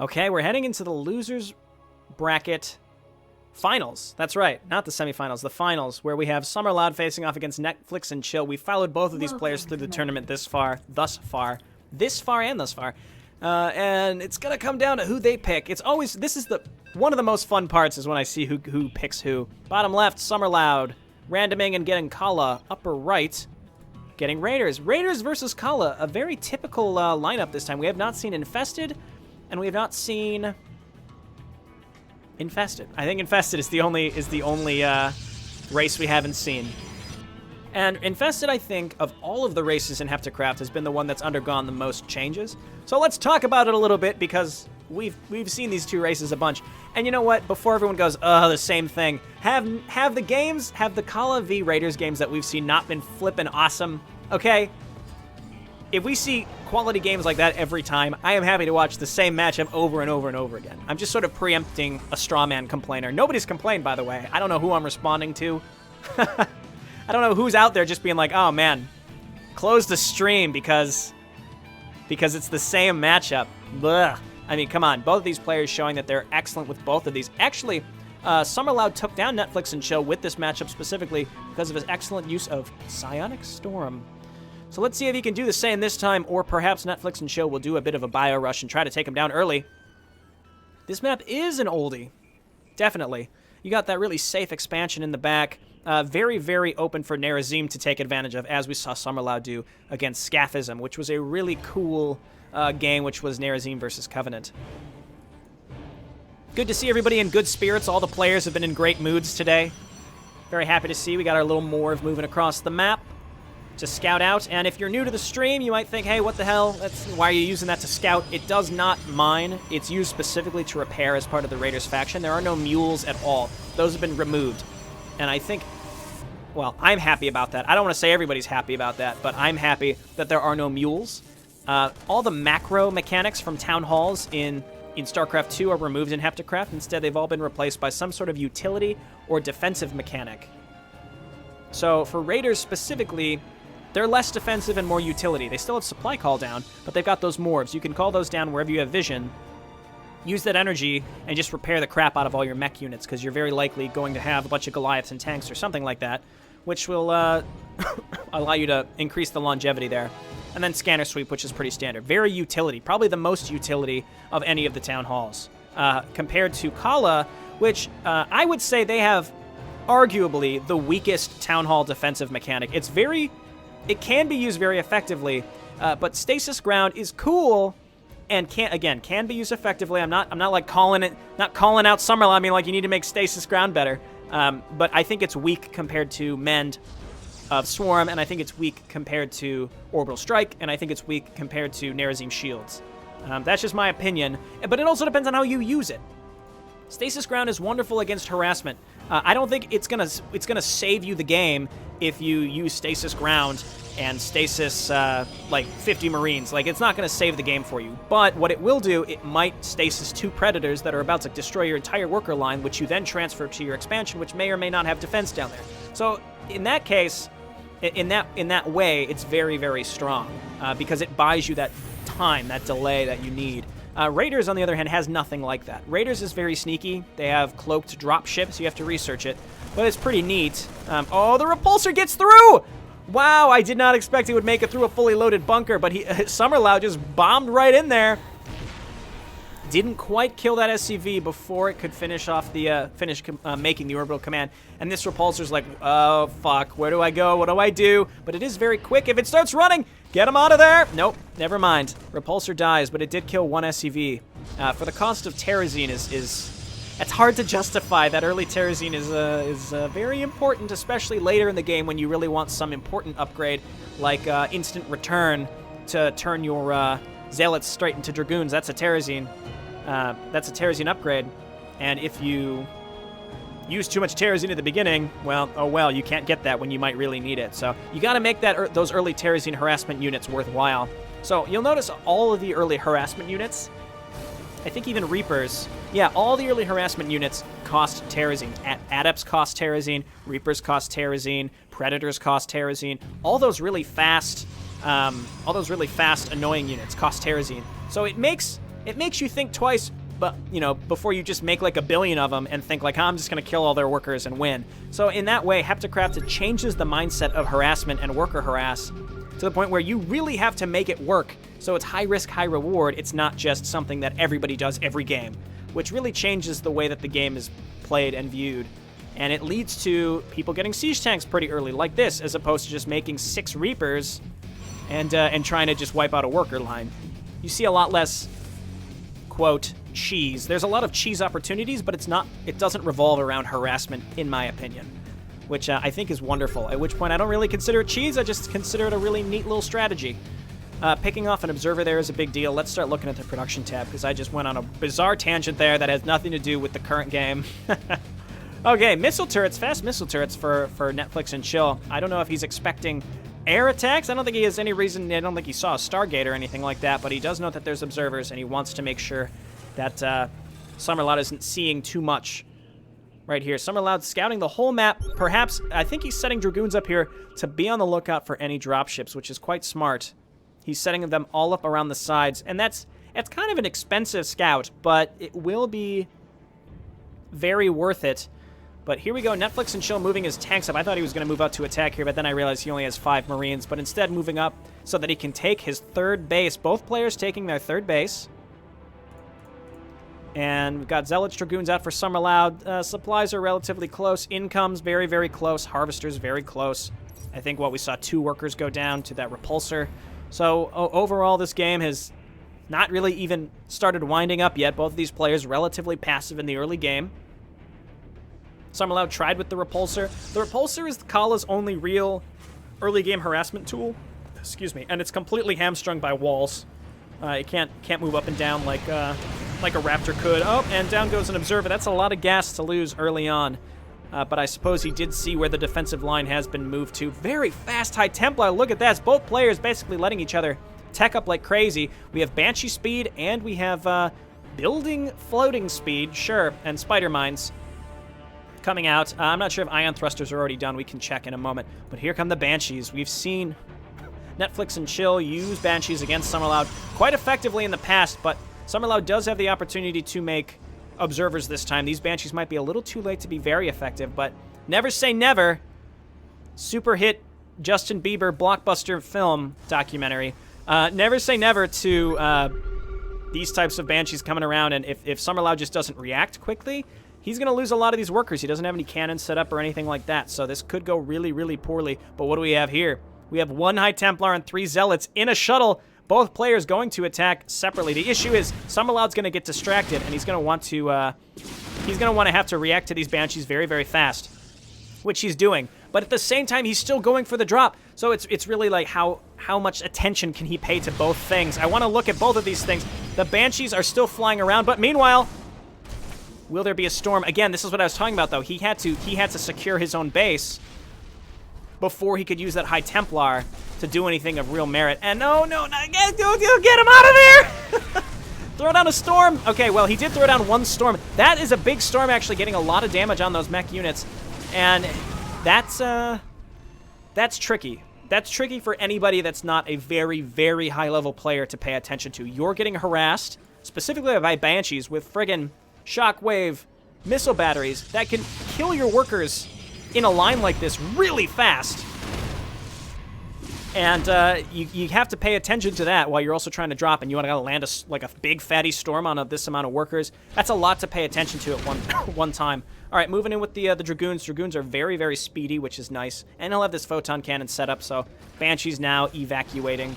Okay, we're heading into the losers bracket finals. That's right, not the semifinals, the finals, where we have summerloud facing off against NetFlxNChil. We followed both of these players through the tournament thus far, and it's gonna come down to who they pick. It's always, this is one of the most fun parts is when I see who picks who. Bottom left, summerloud, randoming and getting Kala. Upper right, getting Raiders. Raiders versus Kala, a very typical lineup this time. We have not seen Infested, and we have not seen Infested. I think Infested is the only race we haven't seen. And Infested, I think, of all of the races in HeptaCraft, has been the one that's undergone the most changes. So let's talk about it a little bit, because we've seen these two races a bunch. And you know what? Before everyone goes, oh, the same thing. Have the Kala v Raiders games that we've seen not been flippin' awesome? Okay? If we see quality games like that every time, I am happy to watch the same matchup over and over and over again. I'm just sort of preempting a straw man complainer. Nobody's complained, by the way. I don't know who I'm responding to. I don't know who's out there just being like, oh man, close the stream because it's the same matchup. Blah. I mean, come on. Both of these players showing that they're excellent with both of these. Actually, summerloud took down NetFlxNChil with this matchup specifically because of his excellent use of Psionic Storm. So let's see if he can do the same this time, or perhaps NetFlxNChil will do a bit of a bio rush and try to take him down early. This map is an oldie. Definitely. You got that really safe expansion in the back. Very, very open for Nerazim to take advantage of, as we saw summerloud do against Scaphism, which was a really cool game, which was Nerazim versus Covenant. Good to see everybody in good spirits. All the players have been in great moods today. Very happy to see. We got our little Morv moving across the map to scout out. And if you're new to the stream, you might think, hey, what the hell? Why are you using that to scout? It does not mine. It's used specifically to repair as part of the Raiders faction. There are no mules at all. Those have been removed. And I think, well, I'm happy about that. I don't want to say everybody's happy about that, but I'm happy that there are no mules. All the macro mechanics from town halls in StarCraft 2 are removed in HeptaCraft. Instead, they've all been replaced by some sort of utility or defensive mechanic. So for Raiders specifically, they're less defensive and more utility. They still have supply call down, but they've got those morphs. You can call those down wherever you have vision. Use that energy and just repair the crap out of all your mech units, because you're very likely going to have a bunch of Goliaths and tanks or something like that, which will allow you to increase the longevity there. And then scanner sweep, which is pretty standard. Very utility. Probably the most utility of any of the town halls. Compared to Kala, which I would say they have arguably the weakest town hall defensive mechanic. It can be used very effectively, but Stasis Ground is cool and can be used effectively. I'm not like calling out Summerloud. I mean, like, you need to make Stasis Ground better. But I think it's weak compared to Mend of Swarm, and I think it's weak compared to Orbital Strike, and I think it's weak compared to Nerazim Shields. That's just my opinion, but it also depends on how you use it. Stasis Ground is wonderful against harassment. I don't think it's gonna save you the game if you use Stasis Ground and Stasis like 50 Marines. Like, it's not gonna save the game for you. But what it will do, it might Stasis 2 Predators that are about to destroy your entire worker line, which you then transfer to your expansion, which may or may not have defense down there. So in that case, in that way, it's very, very strong because it buys you that time, that delay that you need. Raiders, on the other hand, has nothing like that. Raiders is very sneaky. They have cloaked drop ships. You have to research it, but it's pretty neat. Oh, the repulsor gets through! Wow, I did not expect he would make it through a fully loaded bunker, but Summerloud just bombed right in there. Didn't quite kill that SCV before it could finish off the making the orbital command. And this repulsor's like, oh fuck, where do I go? What do I do? But it is very quick. If it starts running, get him out of there. Nope, never mind. Repulsor dies, but it did kill one SCV. For the cost of Terrazine it's hard to justify. That early Terrazine is very important, especially later in the game when you really want some important upgrade, like instant return to turn your Zealots straight into Dragoons. That's a Terrazine. That's a Terrazine upgrade. And if you use too much Terrazine at the beginning, well, oh well, you can't get that when you might really need it. So you got to make those early Terrazine harassment units worthwhile. So you'll notice all of the early harassment units, I think even Reapers, yeah, all the early harassment units cost Terrazine. Adepts cost Terrazine, Reapers cost Terrazine, Predators cost Terrazine. All those really fast annoying units cost Terrazine. So it makes it makes you think twice, but, you know, before you just make like a billion of them and think like, oh, I'm just going to kill all their workers and win. So in that way, HeptaCraft, it changes the mindset of harassment and worker harass to the point where you really have to make it work. So it's high risk, high reward. It's not just something that everybody does every game, which really changes the way that the game is played and viewed. And it leads to people getting siege tanks pretty early, like this, as opposed to just making 6 Reapers and trying to just wipe out a worker line. You see a lot less, quote, cheese. There's a lot of cheese opportunities, but it doesn't revolve around harassment, in my opinion, which I think is wonderful, at which point I don't really consider it cheese, I just consider it a really neat little strategy. Picking off an observer there is a big deal. Let's start looking at the production tab, because I just went on a bizarre tangent there that has nothing to do with the current game. Okay, missile turrets, fast missile turrets for NetFlxNChil. I don't know if he's expecting air attacks. I don't think he has any reason. I don't think he saw a Stargate or anything like that, but he does know that there's observers, and he wants to make sure that summerloud isn't seeing too much right here. Summerloud scouting the whole map. Perhaps, I think he's setting Dragoons up here to be on the lookout for any dropships, which is quite smart. He's setting them all up around the sides, and it's kind of an expensive scout, but it will be very worth it. But here we go, NetFlxNChil moving his tanks up. I thought he was going to move out to attack here, but then I realized he only has 5 Marines, but instead moving up so that he can take his 3rd base. Both players taking their 3rd base. And we've got Zealots, Dragoons out for Summerloud. Supplies are relatively close. Incomes very, very close. Harvesters very close. I think we saw 2 workers go down to that repulsor. So overall, this game has not really even started winding up yet. Both of these players relatively passive in the early game. Summerloud tried with the repulsor. The repulsor is Kala's only real early game harassment tool. Excuse me, and it's completely hamstrung by walls. It can't move up and down like a raptor could. Oh, and down goes an observer. That's a lot of gas to lose early on. But I suppose he did see where the defensive line has been moved to. Very fast High Templar. Look at that. It's both players basically letting each other tech up like crazy. We have Banshee speed, and we have building floating speed, sure, and spider mines coming out. I'm not sure if ion thrusters are already done. We can check in a moment. But here come the Banshees. We've seen NetFlxNChil use Banshees against Summerloud quite effectively in the past, but Summerloud does have the opportunity to make observers this time. These Banshees might be a little too late to be very effective, but never say never. Super hit Justin Bieber blockbuster film documentary. Never say never to these types of Banshees coming around, and if Summerloud just doesn't react quickly, he's going to lose a lot of these workers. He doesn't have any cannons set up or anything like that, so this could go really, really poorly. But what do we have here? We have 1 High Templar and 3 Zealots in a shuttle. Both players going to attack separately. The issue is Summerloud's going to get distracted, and he's going to want to have to react to these Banshees very, very fast, which he's doing. But at the same time, he's still going for the drop. So it's really like how much attention can he pay to both things? I want to look at both of these things. The Banshees are still flying around, but meanwhile, will there be a storm? Again, this is what I was talking about, though. He had to secure his own base before he could use that High Templar to do anything of real merit. And no, get him out of there! Throw down a storm. Okay, well, he did throw down 1 storm. That is a big storm, actually, getting a lot of damage on those mech units. And that's tricky. That's tricky for anybody that's not a very, very high-level player to pay attention to. You're getting harassed, specifically by Banshees, with friggin' shockwave missile batteries that can kill your workers in a line like this really fast. And you have to pay attention to that while you're also trying to drop, and you want to land a big fatty storm on this amount of workers. That's a lot to pay attention to at one time. All right, moving in with the Dragoons. Dragoons are very, very speedy, which is nice. And he'll have this photon cannon set up, so Banshees now evacuating.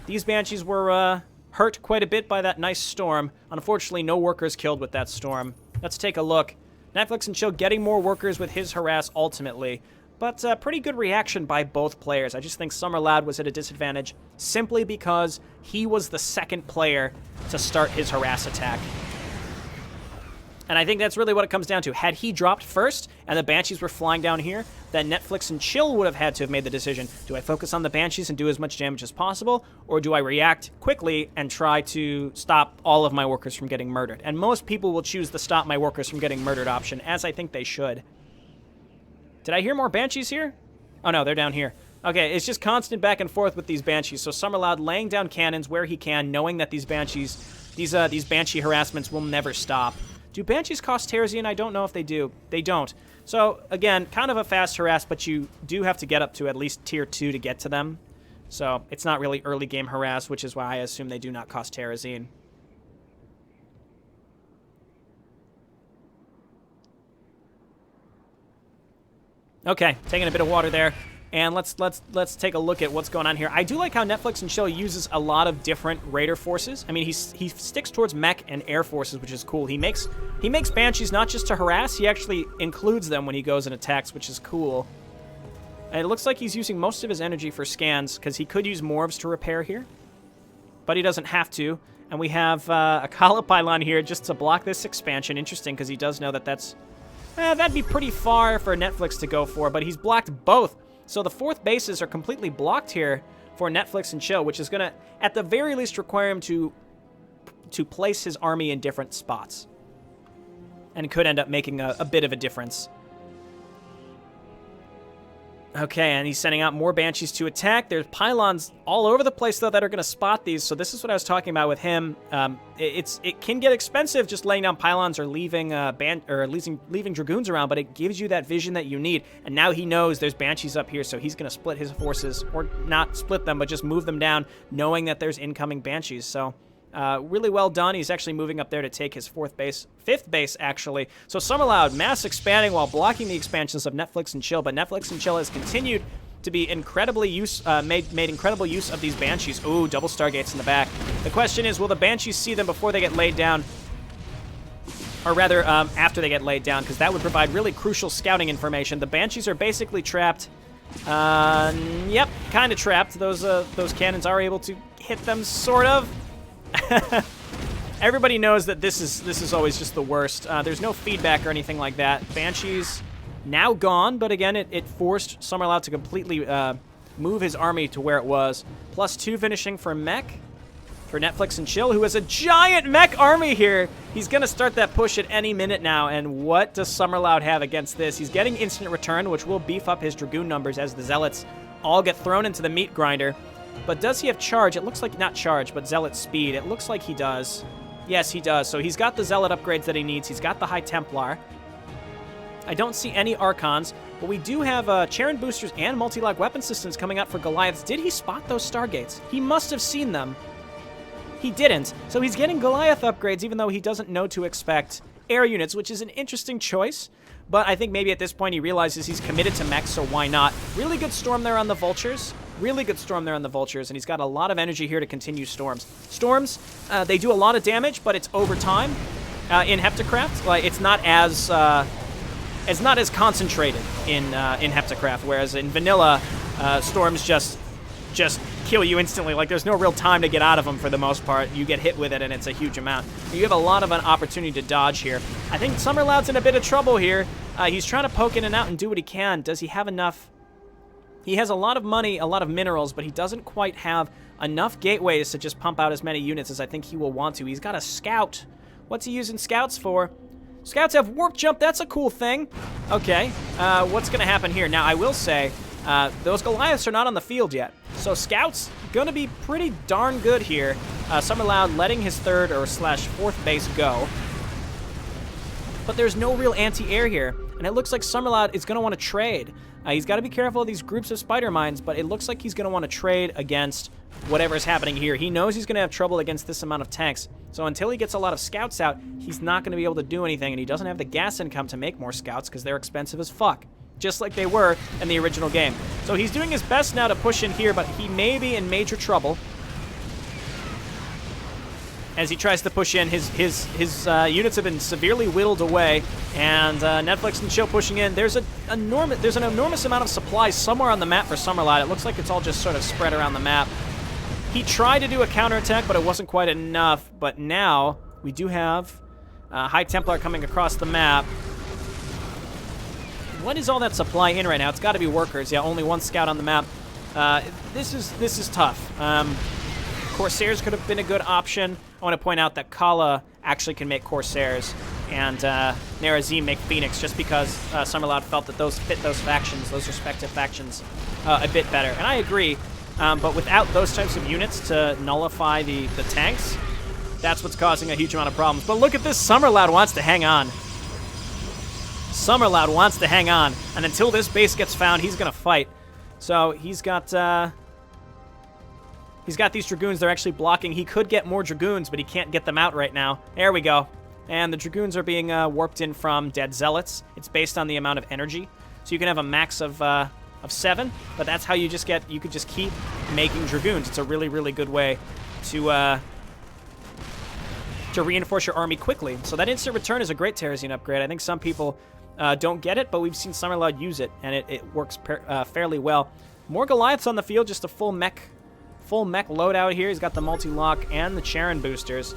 These Banshees were hurt quite a bit by that nice storm. Unfortunately, no workers killed with that storm. Let's take a look. NetFlxNChil getting more workers with his harass ultimately. But pretty good reaction by both players. I just think Summerloud was at a disadvantage simply because he was the second player to start his harass attack. And I think that's really what it comes down to. Had he dropped first and the Banshees were flying down here, then NetFlxNChil would have had to have made the decision. Do I focus on the Banshees and do as much damage as possible? Or do I react quickly and try to stop all of my workers from getting murdered? And most people will choose the stop my workers from getting murdered option, as I think they should. Did I hear more Banshees here? Oh no, they're down here. Okay, it's just constant back and forth with these Banshees. So Summerloud laying down cannons where he can, knowing that these Banshees These Banshee harassments will never stop. Do Banshees cost Terrazine? I don't know if they do. They don't. So, again, kind of a fast harass, but you do have to get up to at least tier 2 to get to them. So, it's not really early game harass, which is why I assume they do not cost Terrazine. Okay, taking a bit of water there. And let's take a look at what's going on here. I do like how NetFlxNChil uses a lot of different raider forces. I mean, he sticks towards mech and air forces, which is cool. He makes Banshees not just to harass, he actually includes them when he goes and attacks, which is cool. And it looks like he's using most of his energy for scans, because he could use Morphs to repair here. But he doesn't have to. And we have a Kala Pylon here just to block this expansion. Interesting, because he does know that that's... that'd be pretty far for Netflix to go for, but he's blocked both. So the 4th bases are completely blocked here for NetFlxNChil, which is going to, at the very least, require him to place his army in different spots. And could end up making a bit of a difference. Okay, and he's sending out more Banshees to attack. There's pylons all over the place, though, that are going to spot these. So this is what I was talking about with him. It can get expensive just laying down pylons or leaving leaving Dragoons around, but it gives you that vision that you need. And now he knows there's Banshees up here, so he's going to split his forces, or not split them, but just move them down, knowing that there's incoming Banshees. So really well done. He's actually moving up there to take his 5th base, actually. So summerloud, mass expanding while blocking the expansions of NetFlxNChil, but NetFlxNChil has continued to be incredibly made incredible use of these Banshees. Ooh, double Stargates in the back. The question is, will the Banshees see them before they get laid down? Or rather, after they get laid down, because that would provide really crucial scouting information. The Banshees are basically trapped. Yep, kind of trapped. Those cannons are able to hit them, sort of. Everybody knows that this is always just the worst. There's no feedback or anything like that. Banshees now gone, but again, it forced summerloud to completely move his army to where it was. +2 finishing for Mech, for NetFlxNChil, who has a giant Mech army here. He's going to start that push at any minute now, and what does summerloud have against this? He's getting instant return, which will beef up his Dragoon numbers as the Zealots all get thrown into the meat grinder. But does he have charge? It looks like, not charge, but Zealot speed. It looks like he does. Yes, he does. So he's got the Zealot upgrades that he needs. He's got the High Templar. I don't see any Archons, but we do have Charon boosters and multi-lag weapon systems coming out for Goliaths. Did he spot those Stargates? He must have seen them. He didn't. So he's getting Goliath upgrades, even though he doesn't know to expect air units, which is an interesting choice. But I think maybe at this point he realizes he's committed to mech, so why not? Really good storm there on the Vultures. Really good storm there on the Vultures, and he's got a lot of energy here to continue storms. Storms, they do a lot of damage, but it's over time. In HeptaCraft, like, it's not as concentrated in HeptaCraft, whereas in vanilla, storms just kill you instantly. Like, there's no real time to get out of them for the most part. You get hit with it, and it's a huge amount. You have a lot of an opportunity to dodge here. I think Summerloud's in a bit of trouble here. He's trying to poke in and out and do what he can. Does he have enough? He has a lot of money, a lot of minerals, but he doesn't quite have enough gateways to just pump out as many units as I think he will want to. He's got a scout. What's he using scouts for? Scouts have warp jump. That's a cool thing. Okay, what's going to happen here? Now, I will say, those Goliaths are not on the field yet. So scouts going to be pretty darn good here. Summerloud letting his 3rd or /4th base go. But there's no real anti-air here. And it looks like Summerloud is going to want to trade. He's got to be careful of these groups of spider mines, but it looks like he's going to want to trade against whatever's happening here. He knows he's going to have trouble against this amount of tanks. So until he gets a lot of scouts out, he's not going to be able to do anything, and he doesn't have the gas income to make more scouts because they're expensive as fuck, just like they were in the original game. So he's doing his best now to push in here, but he may be in major trouble as he tries to push in. His units have been severely whittled away, and NetFlxNChil pushing in. There's an enormous amount of supplies somewhere on the map for Summerloud. It looks like it's all just sort of spread around the map. He tried to do a counterattack, but it wasn't quite enough. But now we do have High Templar coming across the map. What is all that supply in right now? It's got to be workers. Yeah, only one scout on the map. This is tough. Corsairs could have been a good option. I want to point out that Kala actually can make Corsairs, and Nerazim make Phoenix, just because Summerloud felt that those fit those factions, those respective factions, a bit better. And I agree, but without those types of units to nullify the tanks, That's what's causing a huge amount of problems. But look at this. Summerloud wants to hang on. Summerloud wants to hang on. And until this base gets found, he's going to fight. So he's got these Dragoons. They're actually blocking. He could get more Dragoons, but he can't get them out right now. There we go. And the Dragoons are being warped in from dead Zealots. It's based on the amount of energy. So you can have a max of 7, but that's how you could just keep making Dragoons. It's a really, really good way to reinforce your army quickly. So that instant return is a great Terrazine upgrade. I think some people don't get it, but we've seen Summerloud use it, and it works fairly well. More Goliaths on the field, just a full mech loadout here. He's got the multi-lock and the Charon boosters.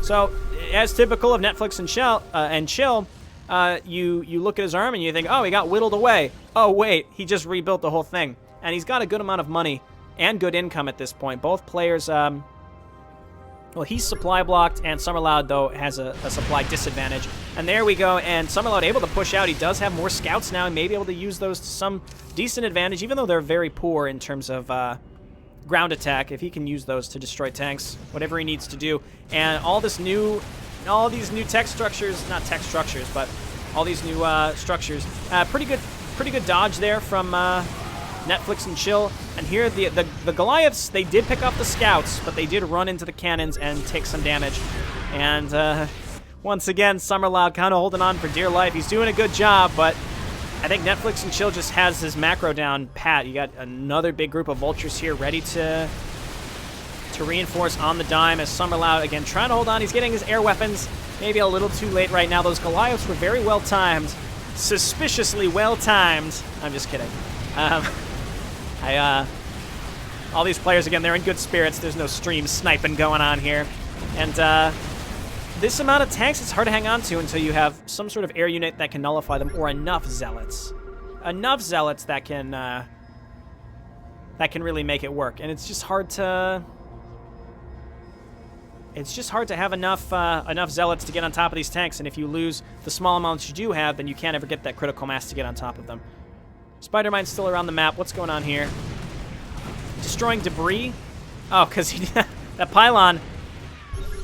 So, as typical of NetFlxNChil, you look at his arm and you think, oh, he got whittled away. Oh, wait, he just rebuilt the whole thing. And he's got a good amount of money and good income at this point. Both players, well, he's supply blocked, and Summerloud, though, has a supply disadvantage. And there we go, and Summerloud able to push out. He does have more scouts now and may be able to use those to some decent advantage, even though they're very poor in terms of ground attack. If he can use those to destroy tanks, whatever he needs to do. And all these new tech structures, not tech structures, but all these new structures. Pretty good dodge there from NetFlxNChil. And here the Goliaths, they did pick up the scouts, but they did run into the cannons and take some damage. And once again, Summerloud kind of holding on for dear life. He's doing a good job, but I think NetFlxNChil just has his macro down pat. You got another big group of vultures here ready to reinforce on the dime as Summerloud, again, trying to hold on. He's getting his air weapons maybe a little too late right now. Those Goliaths were very well timed. Suspiciously well timed. I'm just kidding. All these players, again, they're in good spirits. There's no stream sniping going on here. And this amount of tanks, it's hard to hang on to until you have some sort of air unit that can nullify them, or enough Zealots. Enough Zealots that can really make it work. And it's just hard to have enough Zealots to get on top of these tanks, and if you lose the small amounts you do have, then you can't ever get that critical mass to get on top of them. Spider-Mine's still around the map. What's going on here? Destroying debris? Oh, because that pylon,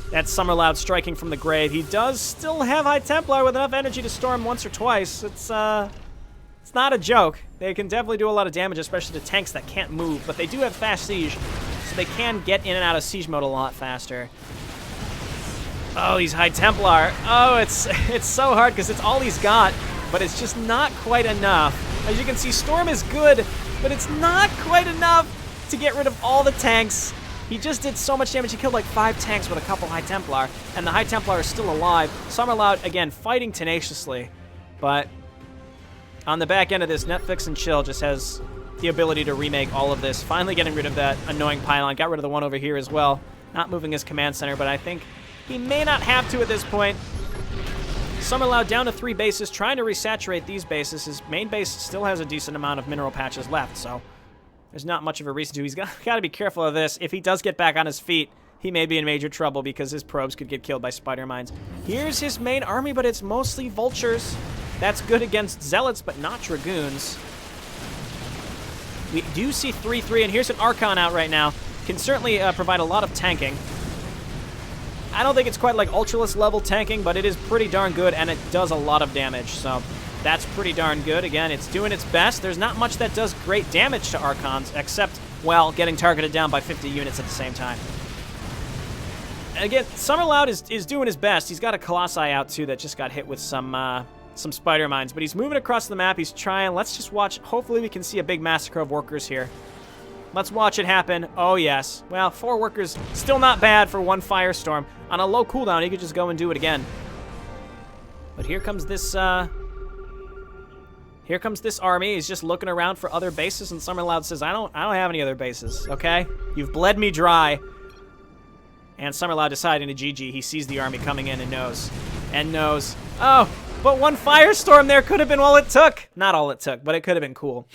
that's Summerloud striking from the grave. He does still have High Templar with enough energy to storm once or twice. It's not a joke. They can definitely do a lot of damage, especially to tanks that can't move, but they do have fast siege, so they can get in and out of siege mode a lot faster. Oh, he's High Templar. Oh, it's so hard because it's all he's got, but it's just not quite enough. As you can see, Storm is good, but it's not quite enough to get rid of all the tanks. He just did so much damage. He killed like 5 tanks with a couple High Templar, and the High Templar is still alive. Summerloud, again, fighting tenaciously, but on the back end of this, NetFlxNChil just has the ability to remake all of this, finally getting rid of that annoying pylon. Got rid of the one over here as well. Not moving his command center, but I think he may not have to at this point. Summerloud down to 3 bases, trying to resaturate these bases. His main base still has a decent amount of mineral patches left, so there's not much of a reason to. He's got to be careful of this. If he does get back on his feet, he may be in major trouble because his probes could get killed by spider mines. Here's his main army, but it's mostly vultures. That's good against Zealots, but not Dragoons. We do see 3-3, and here's an Archon out right now. Can certainly provide a lot of tanking. I don't think it's quite like Ultralisk level tanking, but it is pretty darn good, and it does a lot of damage, so that's pretty darn good. Again, it's doing its best. There's not much that does great damage to Archons, except, well, getting targeted down by 50 units at the same time. Again, Summerloud is doing his best. He's got a Colossi out, too, that just got hit with some spider mines, but he's moving across the map. He's trying. Let's just watch. Hopefully we can see a big massacre of workers here. Let's watch it happen. Oh, yes. Well, 4 workers, still not bad for 1 firestorm. On a low cooldown, he could just go and do it again. But here comes this army. He's just looking around for other bases, and Summerloud says, I don't have any other bases, okay? You've bled me dry. And Summerloud deciding to GG. He sees the army coming in and knows. Oh, but 1 firestorm there could have been all it took. Not all it took, but it could have been cool.